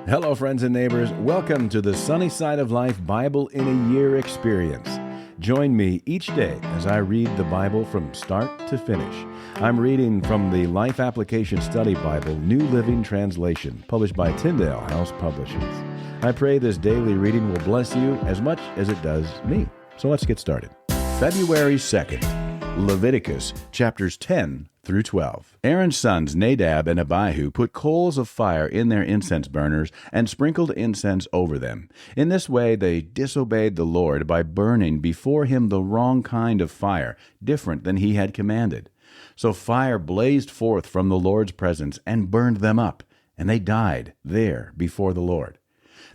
Hello, friends and neighbors. Welcome to the Sunny Side of Life Bible in a Year experience. Join me each day as I read the Bible from start to finish. I'm reading from the Life Application Study Bible, New Living Translation, published by Tyndale House Publishers. I pray this daily reading will bless you as much as it does me. So let's get started. February 2nd, Leviticus chapters 10 through 12. Aaron's sons Nadab and Abihu put coals of fire in their incense burners and sprinkled incense over them. In this way they disobeyed the Lord by burning before him the wrong kind of fire, different than he had commanded. So fire blazed forth from the Lord's presence and burned them up, and they died there before the Lord.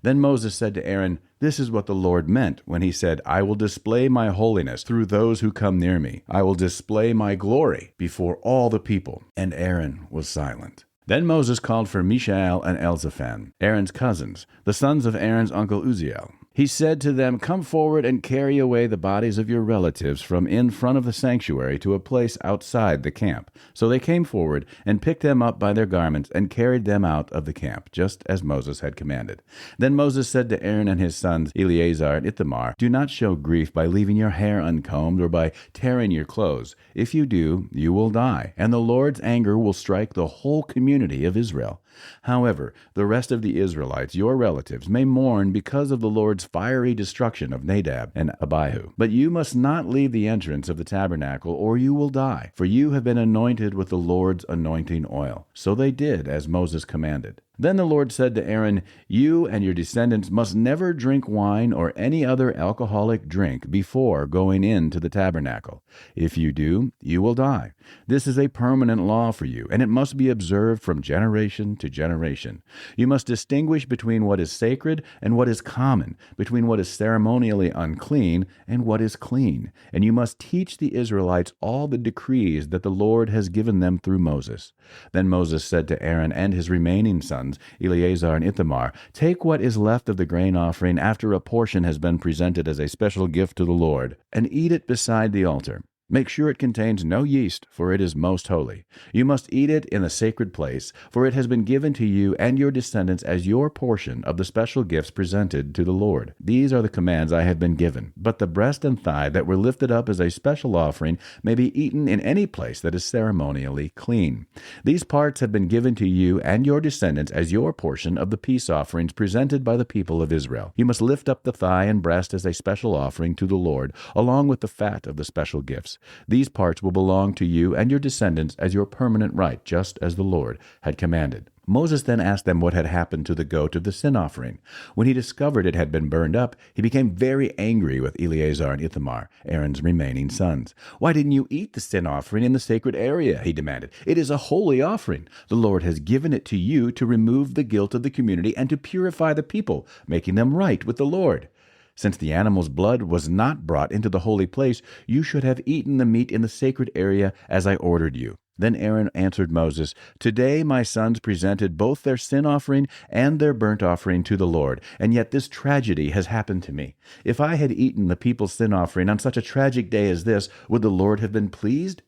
Then Moses said to Aaron, "This is what the Lord meant when he said, 'I will display my holiness through those who come near me. I will display my glory before all the people.'" And Aaron was silent. Then Moses called for Mishael and Elzaphan, Aaron's cousins, the sons of Aaron's uncle Uzziel. He said to them, "Come forward and carry away the bodies of your relatives from in front of the sanctuary to a place outside the camp." So they came forward and picked them up by their garments and carried them out of the camp, just as Moses had commanded. Then Moses said to Aaron and his sons Eleazar and Ithamar, "Do not show grief by leaving your hair uncombed or by tearing your clothes. If you do, you will die, and the Lord's anger will strike the whole community of Israel. However, the rest of the Israelites, your relatives, may mourn because of the Lord's fiery destruction of Nadab and Abihu. But you must not leave the entrance of the tabernacle, or you will die, for you have been anointed with the Lord's anointing oil." So they did as Moses commanded. Then the Lord said to Aaron, "You and your descendants must never drink wine or any other alcoholic drink before going into the tabernacle. If you do, you will die. This is a permanent law for you, and it must be observed from generation to generation. You must distinguish between what is sacred and what is common, between what is ceremonially unclean and what is clean, and you must teach the Israelites all the decrees that the Lord has given them through Moses." Then Moses said to Aaron and his remaining sons, Eleazar and Ithamar, "Take what is left of the grain offering after a portion has been presented as a special gift to the Lord, and eat it beside the altar. Make sure it contains no yeast, for it is most holy. You must eat it in a sacred place, for it has been given to you and your descendants as your portion of the special gifts presented to the Lord. These are the commands I have been given. But the breast and thigh that were lifted up as a special offering may be eaten in any place that is ceremonially clean. These parts have been given to you and your descendants as your portion of the peace offerings presented by the people of Israel. You must lift up the thigh and breast as a special offering to the Lord, along with the fat of the special gifts. These parts will belong to you and your descendants as your permanent right, just as the Lord had commanded." Moses then asked them what had happened to the goat of the sin offering. When he discovered it had been burned up, he became very angry with Eleazar and Ithamar, Aaron's remaining sons. "Why didn't you eat the sin offering in the sacred area?" he demanded. "It is a holy offering. The Lord has given it to you to remove the guilt of the community and to purify the people, making them right with the Lord. Since the animal's blood was not brought into the holy place, you should have eaten the meat in the sacred area as I ordered you." Then Aaron answered Moses, "Today my sons presented both their sin offering and their burnt offering to the Lord, and yet this tragedy has happened to me. If I had eaten the people's sin offering on such a tragic day as this, would the Lord have been pleased?"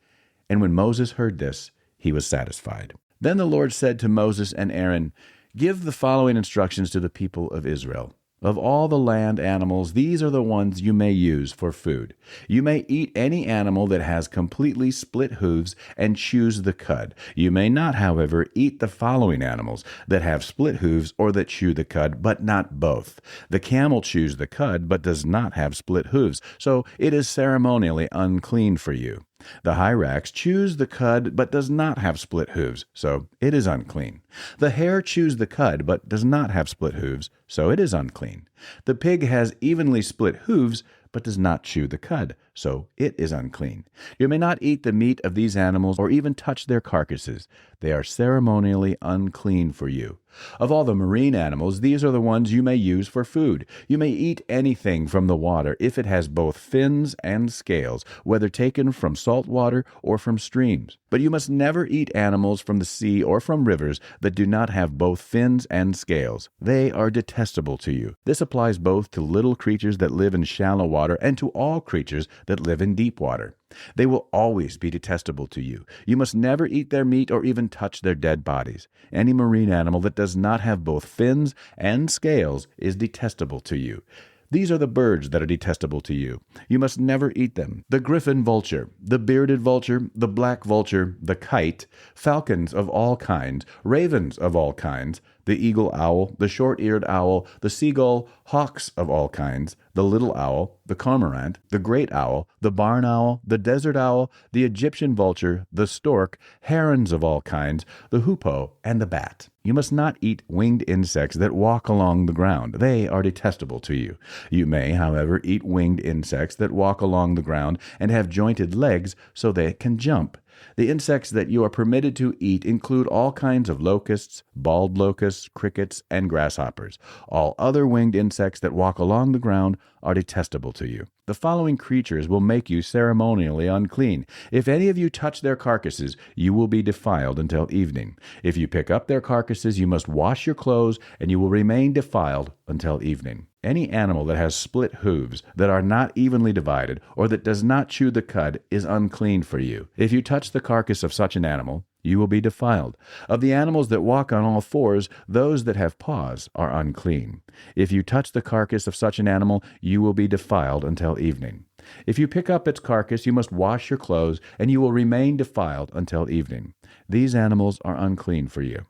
And when Moses heard this, he was satisfied. Then the Lord said to Moses and Aaron, "Give the following instructions to the people of Israel. Of all the land animals, these are the ones you may use for food. You may eat any animal that has completely split hooves and choose the cud. You may not, however, eat the following animals that have split hooves or that chew the cud, but not both. The camel chews the cud, but does not have split hooves, so it is ceremonially unclean for you. The hyrax chews the cud, but does not have split hooves, so it is unclean. The hare chews the cud, but does not have split hooves, so it is unclean. The pig has evenly split hooves, but does not chew the cud, so it is unclean. You may not eat the meat of these animals or even touch their carcasses. They are ceremonially unclean for you. Of all the marine animals, these are the ones you may use for food. You may eat anything from the water if it has both fins and scales, whether taken from salt water or from streams. But you must never eat animals from the sea or from rivers that do not have both fins and scales. They are detestable to you. This applies both to little creatures that live in shallow water and to all creatures that live in deep water. They will always be detestable to you. You must never eat their meat or even touch their dead bodies. Any marine animal that does not have both fins and scales is detestable to you. These are the birds that are detestable to you. You must never eat them: the griffin vulture, the bearded vulture, the black vulture, the kite, falcons of all kinds, ravens of all kinds, the eagle owl, the short-eared owl, the seagull, hawks of all kinds, the little owl, the cormorant, the great owl, the barn owl, the desert owl, the Egyptian vulture, the stork, herons of all kinds, the hoopoe, and the bat. You must not eat winged insects that walk along the ground. They are detestable to you. You may, however, eat winged insects that walk along the ground and have jointed legs so they can jump. The insects that you are permitted to eat include all kinds of locusts, bald locusts, crickets, and grasshoppers. All other winged insects that walk along the ground are detestable to you. The following creatures will make you ceremonially unclean. If any of you touch their carcasses, you will be defiled until evening. If you pick up their carcasses, you must wash your clothes, and you will remain defiled until evening. Any animal that has split hooves, that are not evenly divided, or that does not chew the cud, is unclean for you. If you touch the carcass of such an animal, you will be defiled. Of the animals that walk on all fours, those that have paws are unclean. If you touch the carcass of such an animal, you will be defiled until evening. If you pick up its carcass, you must wash your clothes, and you will remain defiled until evening. These animals are unclean for you.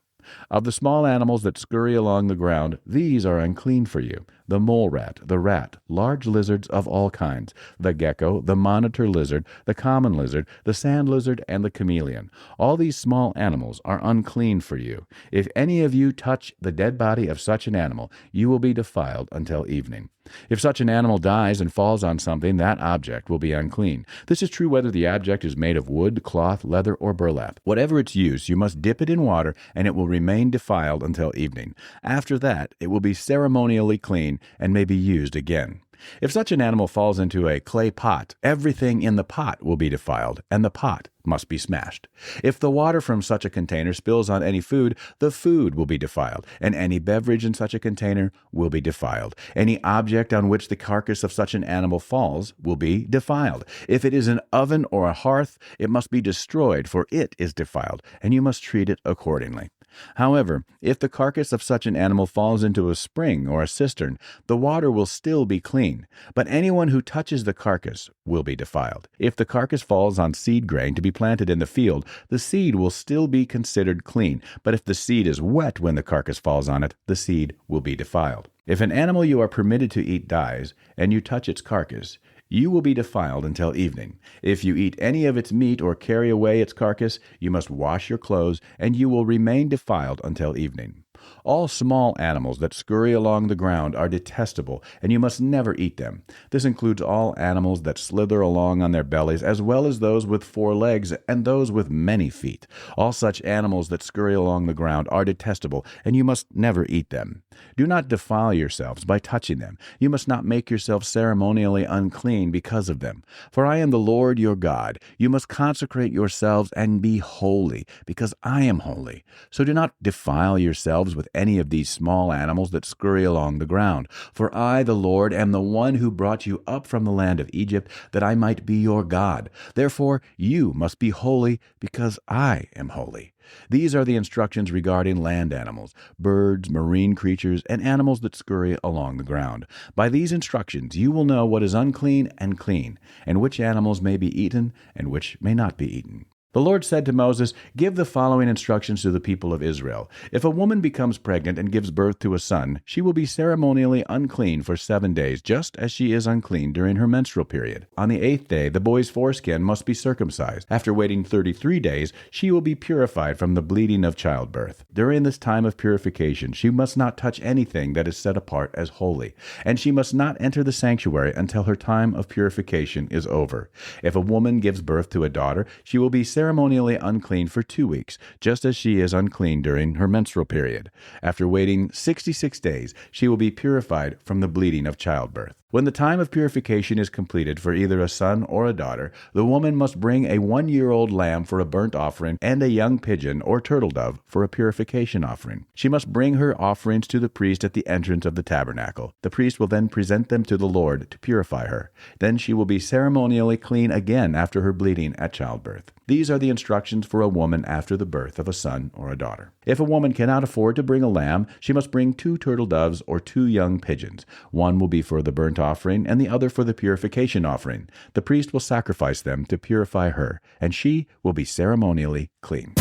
Of the small animals that scurry along the ground, these are unclean for you: the mole rat, the rat, large lizards of all kinds, the gecko, the monitor lizard, the common lizard, the sand lizard, and the chameleon. All these small animals are unclean for you. If any of you touch the dead body of such an animal, you will be defiled until evening. If such an animal dies and falls on something, that object will be unclean. This is true whether the object is made of wood, cloth, leather, or burlap. Whatever its use, you must dip it in water, and it will remain defiled until evening. After that, it will be ceremonially clean and may be used again. If such an animal falls into a clay pot, everything in the pot will be defiled, and the pot must be smashed. If the water from such a container spills on any food, the food will be defiled, and any beverage in such a container will be defiled. Any object on which the carcass of such an animal falls will be defiled. If it is an oven or a hearth, it must be destroyed, for it is defiled, and you must treat it accordingly. However, if the carcass of such an animal falls into a spring or a cistern, the water will still be clean, but anyone who touches the carcass will be defiled. If the carcass falls on seed grain to be planted in the field, the seed will still be considered clean, but if the seed is wet when the carcass falls on it, the seed will be defiled. If an animal you are permitted to eat dies, and you touch its carcass, you will be defiled until evening. If you eat any of its meat or carry away its carcass, you must wash your clothes, and you will remain defiled until evening. All small animals that scurry along the ground are detestable, and you must never eat them. This includes all animals that slither along on their bellies, as well as those with 4 legs and those with many feet. All such animals that scurry along the ground are detestable, and you must never eat them. Do not defile yourselves by touching them. You must not make yourselves ceremonially unclean because of them. For I am the Lord your God. You must consecrate yourselves and be holy, because I am holy. So do not defile yourselves with any of these small animals that scurry along the ground. For I, the Lord, am the one who brought you up from the land of Egypt, that I might be your God. Therefore you must be holy, because I am holy. These are the instructions regarding land animals, birds, marine creatures, and animals that scurry along the ground. By these instructions you will know what is unclean and clean, and which animals may be eaten and which may not be eaten. The Lord said to Moses, "Give the following instructions to the people of Israel. If a woman becomes pregnant and gives birth to a son, she will be ceremonially unclean for 7 days, just as she is unclean during her menstrual period. On the 8th day, the boy's foreskin must be circumcised. After waiting 33 days, she will be purified from the bleeding of childbirth. During this time of purification, she must not touch anything that is set apart as holy, and she must not enter the sanctuary until her time of purification is over. If a woman gives birth to a daughter, she will be ceremonially unclean for 2 weeks, just as she is unclean during her menstrual period. After waiting 66 days, she will be purified from the bleeding of childbirth. When the time of purification is completed for either a son or a daughter, the woman must bring a 1-year-old lamb for a burnt offering and a young pigeon or turtle dove for a purification offering. She must bring her offerings to the priest at the entrance of the tabernacle. The priest will then present them to the Lord to purify her. Then she will be ceremonially clean again after her bleeding at childbirth. These are the instructions for a woman after the birth of a son or a daughter. If a woman cannot afford to bring a lamb, she must bring 2 turtle doves or 2 young pigeons. One will be for the burnt offering and the other for the purification offering. The priest will sacrifice them to purify her, and she will be ceremonially clean.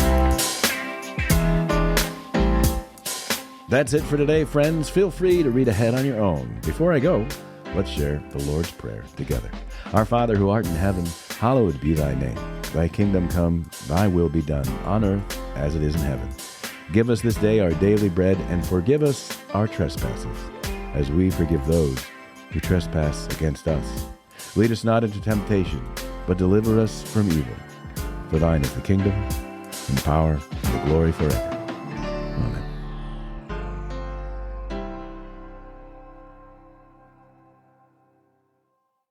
That's it for today, friends. Feel free to read ahead on your own. Before I go, let's share the Lord's Prayer together. Our Father who art in heaven, hallowed be thy name. Thy kingdom come, thy will be done, on earth as it is in heaven. Give us this day our daily bread, and forgive us our trespasses, as we forgive those who trespass against us. Lead us not into temptation, but deliver us from evil. For thine is the kingdom, and the power, and the glory forever.